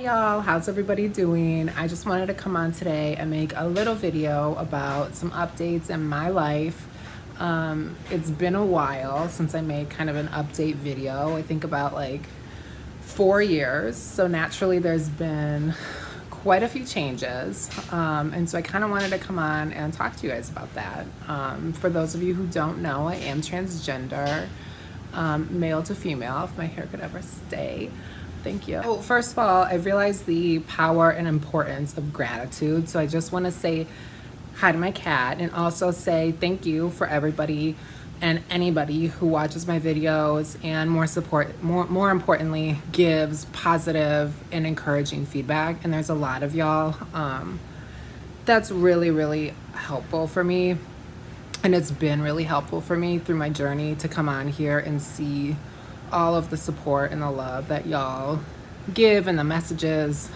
y'all, how's everybody doing? I just wanted to come on today and make a little video about some updates in my life. It's been a while since I made kind of an update video. I think about like 4 years, so naturally there's been quite a few changes, and so I kind of wanted to come on and talk to you guys about that. For those of you who don't know, I am transgender, male to female, if my hair could ever stay. Thank you. Oh, first of all, I realized the power and importance of gratitude, so I just want to say hi to my cat and also say thank you for everybody and anybody who watches my videos and more importantly gives positive and encouraging feedback. And there's a lot of y'all. That's really helpful for me, and it's been really helpful for me through my journey to come on here and see all of the support and the love that y'all give and the messages.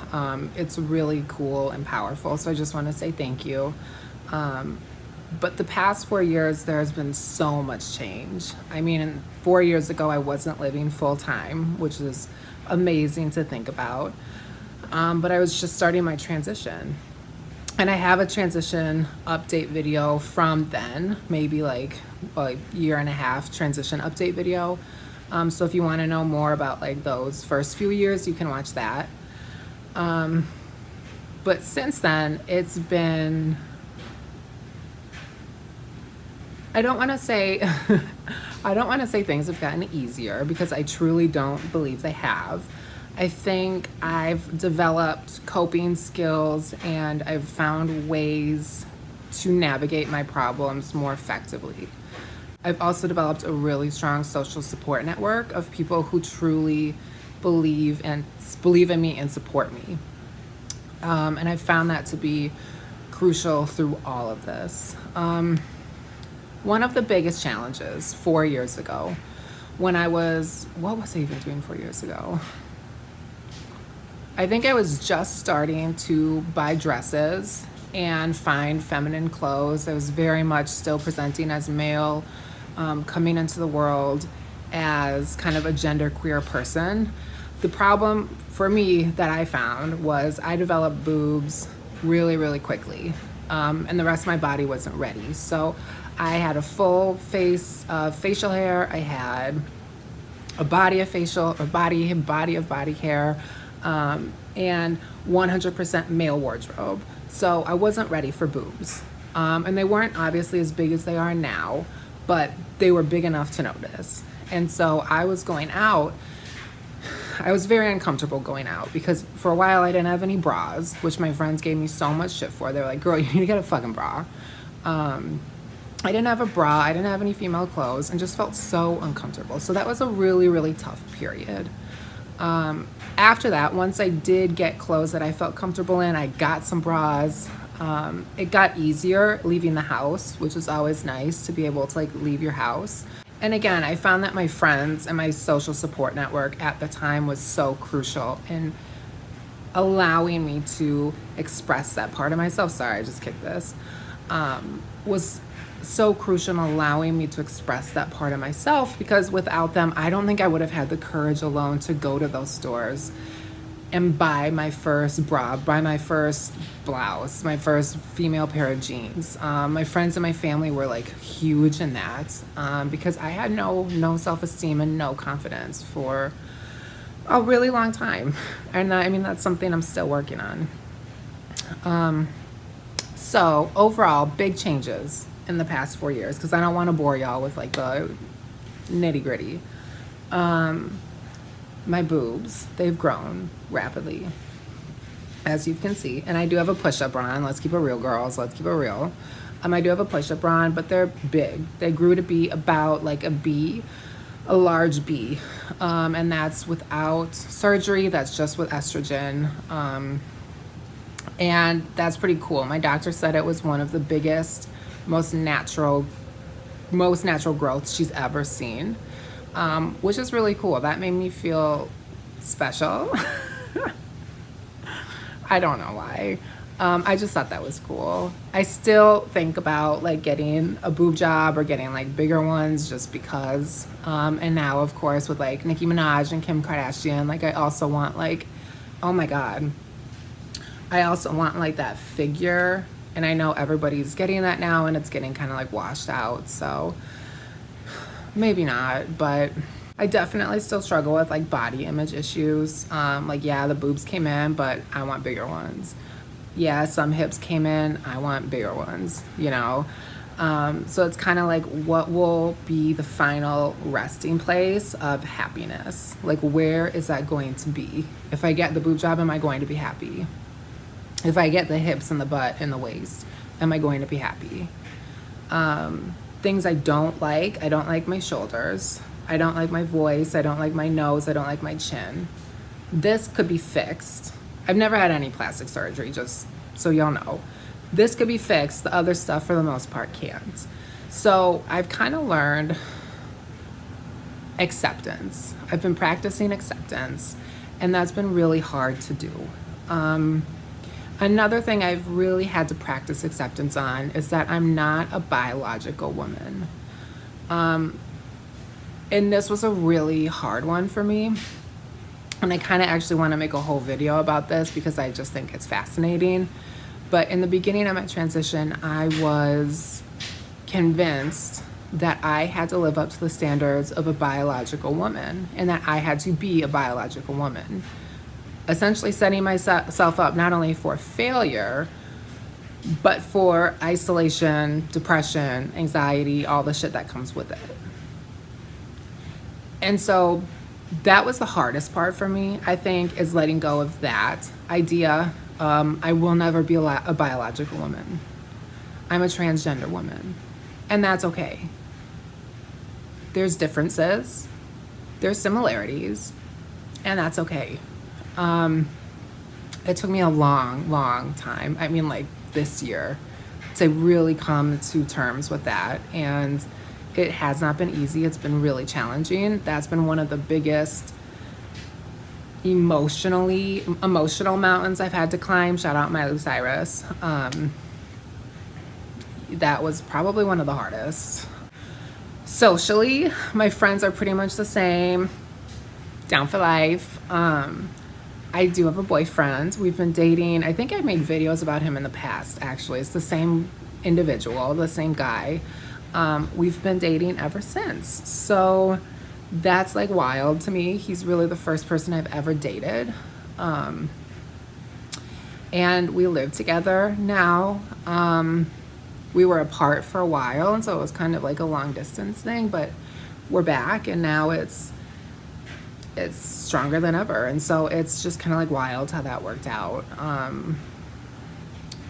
It's really cool and powerful, so I just want to say thank you. But the past 4 years, there has been so much change. I mean, 4 years ago, I wasn't living full time, which is amazing to think about. But I was just starting my transition. And I have a transition update video from then, maybe like a year and a half transition update video. So if you want to know more about like those first few years, you can watch that. But since then, it's been, I don't want to say things have gotten easier, because I truly don't believe they have. I think I've developed coping skills and I've found ways to navigate my problems more effectively. I've also developed a really strong social support network of people who truly believe in me and support me. And I found that to be crucial through all of this. One of the biggest challenges 4 years ago, when I was, what was I even doing 4 years ago? I think I was just starting to buy dresses and find feminine clothes. I was very much still presenting as male, coming into the world as kind of a genderqueer person. The problem for me that I found was I developed boobs really quickly, and the rest of my body wasn't ready. So I had a full face of facial hair. I had a body of facial or body of body hair, and 100% male wardrobe. So I wasn't ready for boobs, and they weren't obviously as big as they are now, but they were big enough to notice. And so I was going out. I was very uncomfortable going out, because for a while I didn't have any bras, which my friends gave me so much shit for. They were like, girl, you need to get a fucking bra. I didn't have a bra, I didn't have any female clothes, and just felt so uncomfortable. So that was a really tough period. After that, once I did get clothes that I felt comfortable in, I got some bras. It got easier leaving the house, which was always nice to be able to like leave your house. And again, I found that my friends and my social support network at the time was so crucial in allowing me to express that part of myself. Sorry, I just kicked this. Was so crucial in allowing me to express that part of myself, because without them, I don't think I would have had the courage alone to go to those stores and buy my first bra, buy my first blouse, my first female pair of jeans. My friends and my family were like huge in that, because I had no self-esteem and no confidence for a really long time. And I mean, that's something I'm still working on. So overall, big changes in the past 4 years, because I don't want to bore y'all with like the nitty gritty. My boobs, they've grown rapidly, as you can see. And I do have a push-up bra on. Let's keep it real, girls. Let's keep it real. I do have a push-up bra on, but they're big. They grew to be about like a B, a large B. And that's without surgery. That's just with estrogen. And that's pretty cool. My doctor said it was one of the biggest, most natural growths she's ever seen, which is really cool. That made me feel special. I don't know why. I just thought that was cool. I still think about like getting a boob job or getting like bigger ones just because. And now, of course, with like Nicki Minaj and Kim Kardashian, like I also want like Oh my God. I also want like that figure, and I know everybody's getting that now and it's getting kind of like washed out, so maybe not, but I definitely still struggle with like body image issues. Like, yeah, the boobs came in, but I want bigger ones. Yeah, some hips came in, I want bigger ones, you know? So it's kind of like, what will be the final resting place of happiness? Like, where is that going to be? If I get the boob job, am I going to be happy? If I get the hips and the butt and the waist, am I going to be happy? Things I don't like my shoulders. I don't like my voice. I don't like my nose. I don't like my chin. This could be fixed. I've never had any plastic surgery, just so y'all know. This could be fixed. The other stuff, for the most part, can't. So I've kind of learned acceptance. I've been practicing acceptance, and that's been really hard to do. Another thing I've really had to practice acceptance on is that I'm not a biological woman. And this was a really hard one for me. And I kind of actually want to make a whole video about this because I just think it's fascinating. But in the beginning of my transition, I was convinced that I had to live up to the standards of a biological woman and that I had to be a biological woman. Essentially setting myself up not only for failure, but for isolation, depression, anxiety, all the shit that comes with it. And so that was the hardest part for me, I think, is letting go of that idea. I will never be a biological woman. I'm a transgender woman, and that's okay. There's differences, there's similarities, and that's okay. It took me a long time, I mean like this year, to really come to terms with that, and it has not been easy. It's been really challenging. That's been one of the biggest emotional mountains I've had to climb. Shout out Miley Cyrus. That was probably one of the hardest. Socially, my friends are pretty much the same, down for life. I do have a boyfriend. We've been dating. I think I've made videos about him in the past, actually. It's the same individual, the same guy. We've been dating ever since. So that's like wild to me. He's really the first person I've ever dated. And we live together now. We were apart for a while, and so it was kind of like a long distance thing, but we're back, and now it's stronger than ever. And so it's just kind of like wild how that worked out.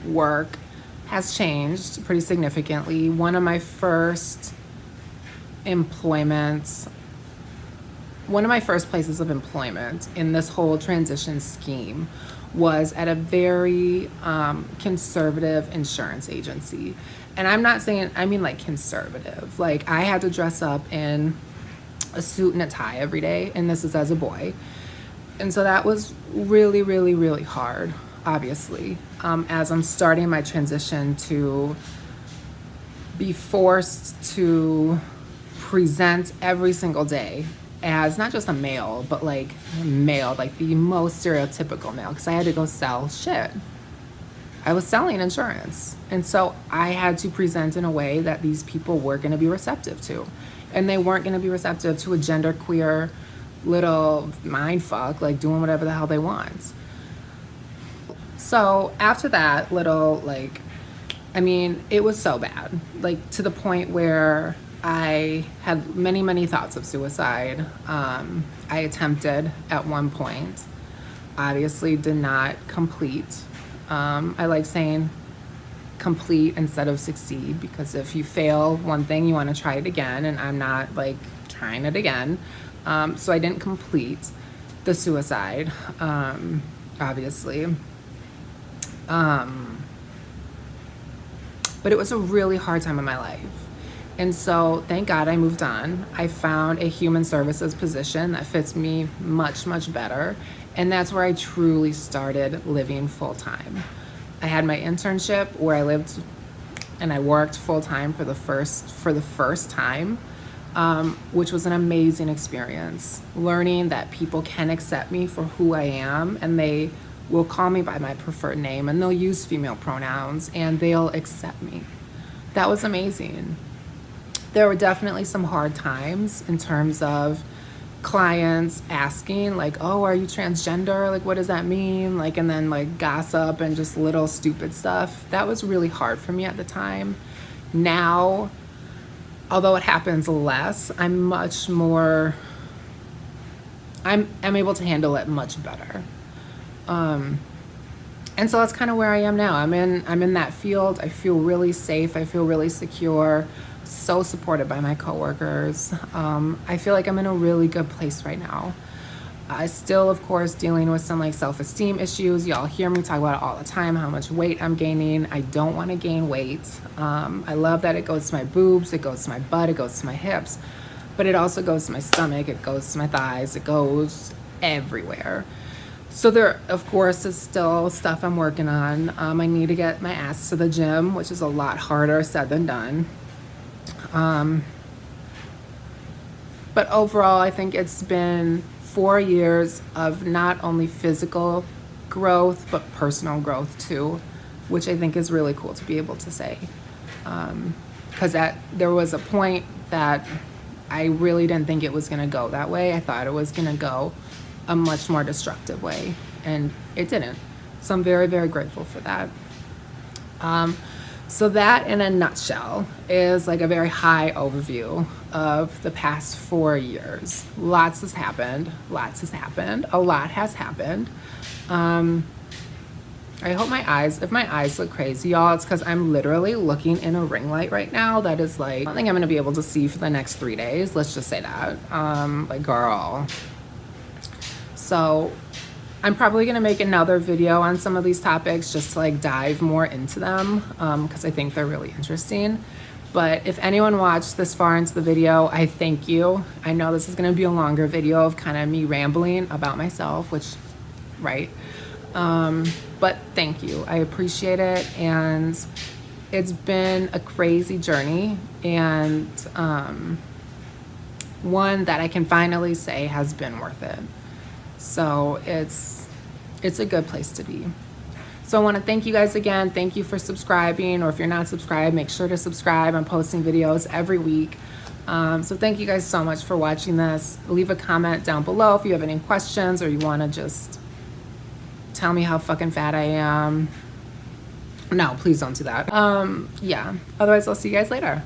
Work has changed pretty significantly. One of my first places of employment in this whole transition scheme was at a very conservative insurance agency. And I'm not saying, I mean like conservative. Like, I had to dress up in a suit and a tie every day, and this is as a boy. And so that was really, really, really hard, obviously, as I'm starting my transition to be forced to present every single day as not just a male, but like male, like the most stereotypical male, because I had to go sell shit. I was selling insurance. And so I had to present in a way that these people were going to be receptive to. And they weren't going to be receptive to a genderqueer little mind fuck, like doing whatever the hell they want. So after that little, like, I mean, it was so bad, like to the point where I had many, many thoughts of suicide. I attempted at one point, obviously did not complete. I like saying complete instead of succeed, because if you fail one thing, you want to try it again, and I'm not like trying it again. So I didn't complete the suicide, obviously. But it was a really hard time in my life. And so thank God I moved on. I found a human services position that fits me much, much better. And that's where I truly started living full time. I had my internship where I lived and I worked full time for the first time. which was an amazing experience. Learning that people can accept me for who I am, and they will call me by my preferred name, and they'll use female pronouns, and they'll accept me. That was amazing. There were definitely some hard times in terms of clients asking like, oh, are you transgender? Like, what does that mean? Like, and then like gossip and just little stupid stuff. That was really hard for me at the time. Now, although it happens less, I'm much more, I'm able to handle it much better. And so that's kind of where I am now. I'm in that field. I feel really safe. I feel really secure. So supported by my coworkers. I feel like I'm in a really good place right now. I still, of course, dealing with some like self-esteem issues. Y'all hear me talk about it all the time, how much weight I'm gaining. I don't want to gain weight. I love that it goes to my boobs, it goes to my butt, it goes to my hips, but it also goes to my stomach, it goes to my thighs, it goes everywhere. So there, of course, is still stuff I'm working on. I need to get my ass to the gym, which is a lot harder said than done. But overall, I think it's been 4 years of not only physical growth, but personal growth too, which I think is really cool to be able to say. Because there was a point that I really didn't think it was going to go that way. I thought it was going to go a much more destructive way, and it didn't. So I'm very, very grateful for that. So that in a nutshell is like a very high overview of the past 4 years. Lots has happened, a lot has happened. I hope if my eyes look crazy, y'all, it's because I'm literally looking in a ring light right now that is like, I don't think I'm gonna be able to see for the next 3 days. Let's just say that, like girl. So I'm probably gonna make another video on some of these topics just to like dive more into them, because I think they're really interesting. But if anyone watched this far into the video, I thank you. I know this is gonna be a longer video of kind of me rambling about myself, which, right? But thank you, I appreciate it. And it's been a crazy journey, and one that I can finally say has been worth it. So it's a good place to be. So I want to thank you guys again. Thank you for subscribing, or if you're not subscribed, make sure to subscribe. I'm posting videos every week. So thank you guys so much for watching this. Leave a comment down below if you have any questions, or you want to just tell me how fucking fat I am. No, please don't do that. Yeah, otherwise I'll see you guys later.